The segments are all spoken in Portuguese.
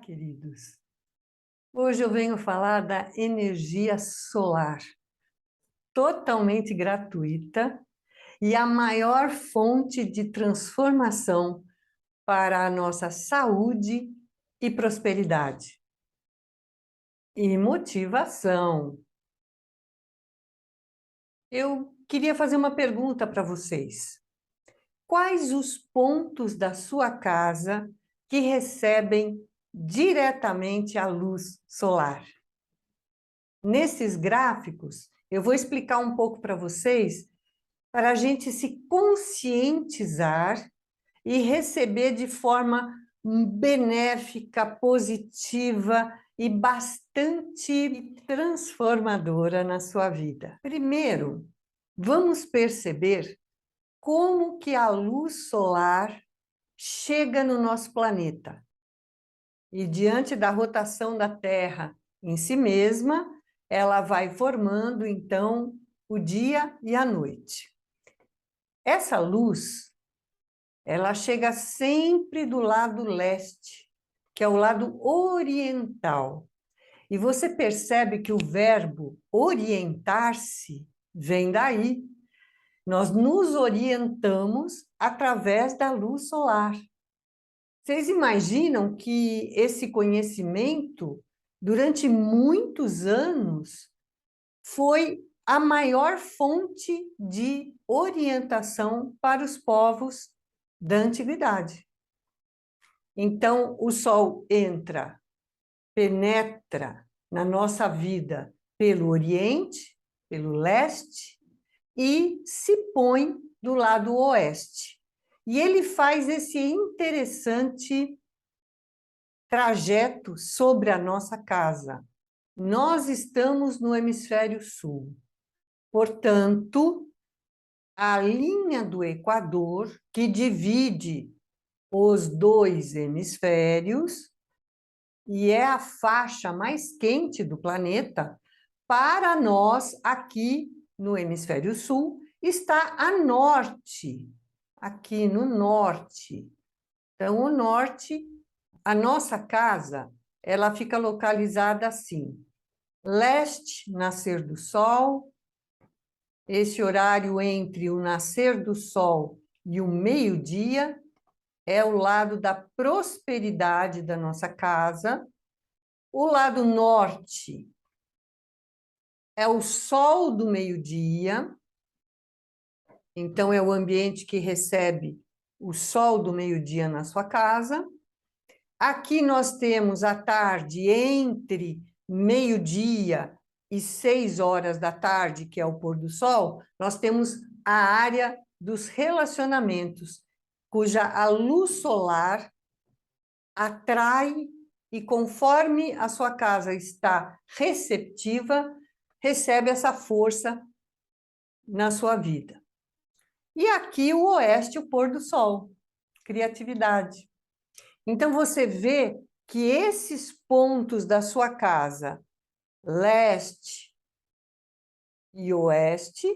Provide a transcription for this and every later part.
queridos! Hoje eu venho falar da energia solar, totalmente gratuita e a maior fonte de transformação para a nossa saúde e prosperidade. E motivação. Eu queria fazer uma pergunta para vocês. Quais os pontos da sua casa que recebem diretamente a luz solar? Nesses gráficos, eu vou explicar um pouco para vocês, para a gente se conscientizar e receber de forma benéfica, positiva e bastante transformadora na sua vida. Primeiro, vamos perceber como que a luz solar chega no nosso planeta. E diante da rotação da Terra em si mesma, ela vai formando, então, o dia e a noite. Essa luz, ela chega sempre do lado leste, que é o lado oriental. E você percebe que o verbo orientar-se vem daí. Nós nos orientamos através da luz solar. Vocês imaginam que esse conhecimento, durante muitos anos, foi a maior fonte de orientação para os povos da antiguidade. Então, o Sol entra, penetra na nossa vida pelo Oriente, pelo Leste, e se põe do lado Oeste. E ele faz esse interessante trajeto sobre a nossa casa. Nós estamos no hemisfério sul. Portanto, a linha do Equador, que divide os dois hemisférios, e é a faixa mais quente do planeta, para nós, aqui no hemisfério sul, está a norte, aqui no norte. Então, o norte, a nossa casa, ela fica localizada assim: leste, nascer do sol. Esse horário entre o nascer do sol e o meio-dia é o lado da prosperidade da nossa casa. O lado norte é o sol do meio-dia, então é o ambiente que recebe o sol do meio-dia na sua casa. Aqui nós temos a tarde entre meio-dia e 6 horas da tarde, que é o pôr do sol. Nós temos a área dos relacionamentos, cuja a luz solar atrai, e conforme a sua casa está receptiva, recebe essa força na sua vida. E aqui o oeste, o pôr do sol, criatividade. Então, você vê que esses pontos da sua casa, leste e oeste,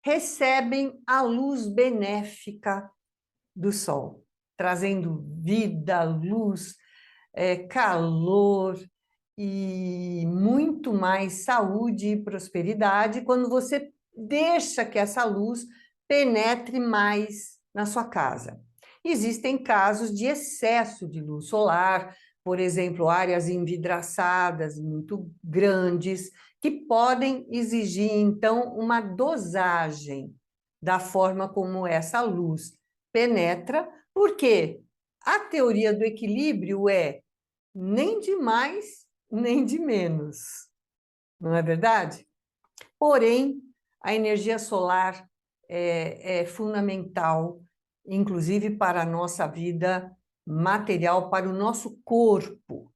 recebem a luz benéfica do sol, trazendo vida, luz, calor e muito mais saúde e prosperidade quando você deixa que essa luz penetre mais na sua casa. Existem casos de excesso de luz solar, por exemplo, áreas envidraçadas muito grandes, que podem exigir, então, uma dosagem da forma como essa luz penetra, porque a teoria do equilíbrio é nem de mais, nem de menos. Não é verdade? Porém, a energia solar é fundamental, inclusive para a nossa vida material, para o nosso corpo.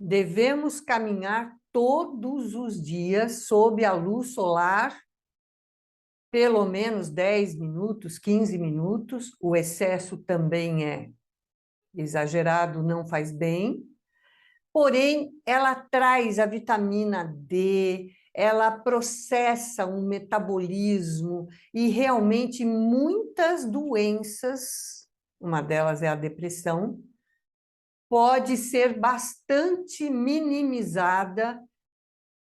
Devemos caminhar todos os dias sob a luz solar, pelo menos 10 minutos, 15 minutos. O excesso também é exagerado, não faz bem. Porém, ela traz a vitamina D, ela processa um metabolismo e realmente muitas doenças, uma delas é a depressão, pode ser bastante minimizada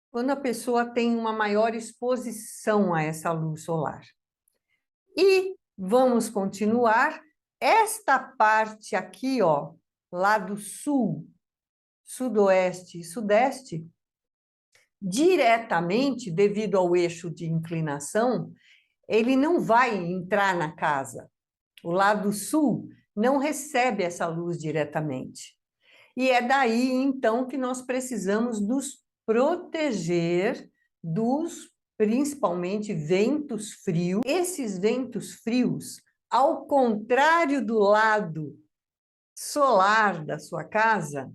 quando a pessoa tem uma maior exposição a essa luz solar. E vamos continuar. Esta parte aqui, ó, lá do sul, sudoeste e sudeste, diretamente, devido ao eixo de inclinação, ele não vai entrar na casa. O lado sul não recebe essa luz diretamente. E é daí, então, que nós precisamos nos proteger dos, principalmente, ventos frios. Esses ventos frios, ao contrário do lado solar da sua casa,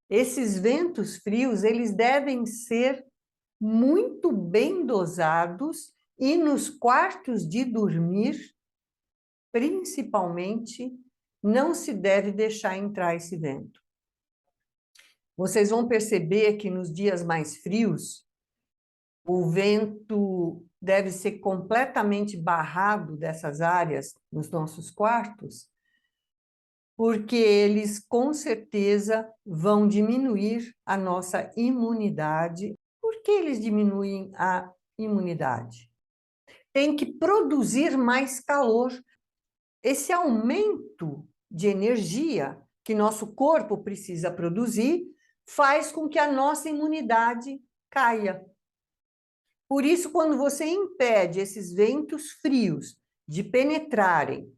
esses ventos frios, eles devem ser muito bem dosados e nos quartos de dormir, principalmente, não se deve deixar entrar esse vento. Vocês vão perceber que nos dias mais frios, o vento deve ser completamente barrado dessas áreas nos nossos quartos, porque eles, com certeza, vão diminuir a nossa imunidade. Por que eles diminuem a imunidade? Tem que produzir mais calor. Esse aumento de energia que nosso corpo precisa produzir faz com que a nossa imunidade caia. Por isso, quando você impede esses ventos frios de penetrarem,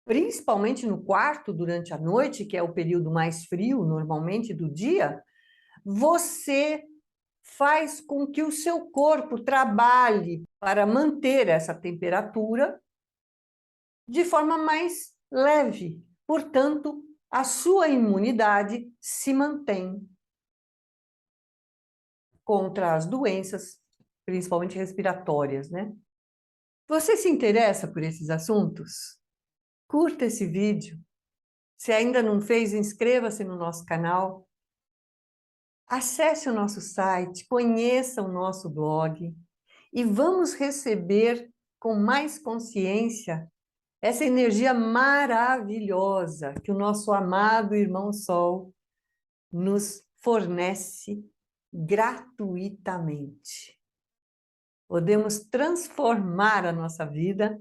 principalmente no quarto durante a noite, que é o período mais frio, normalmente, do dia, você faz com que o seu corpo trabalhe para manter essa temperatura de forma mais leve. Portanto, a sua imunidade se mantém contra as doenças, principalmente respiratórias, né? Você se interessa por esses assuntos? Curta esse vídeo. Se ainda não fez, inscreva-se no nosso canal. Acesse o nosso site, conheça o nosso blog e vamos receber com mais consciência essa energia maravilhosa que o nosso amado Irmão Sol nos fornece gratuitamente. Podemos transformar a nossa vida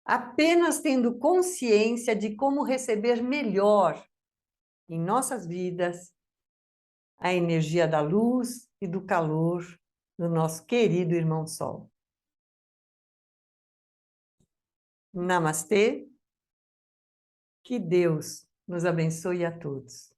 apenas tendo consciência de como receber melhor em nossas vidas a energia da luz e do calor do nosso querido Irmão Sol. Namastê, que Deus nos abençoe a todos.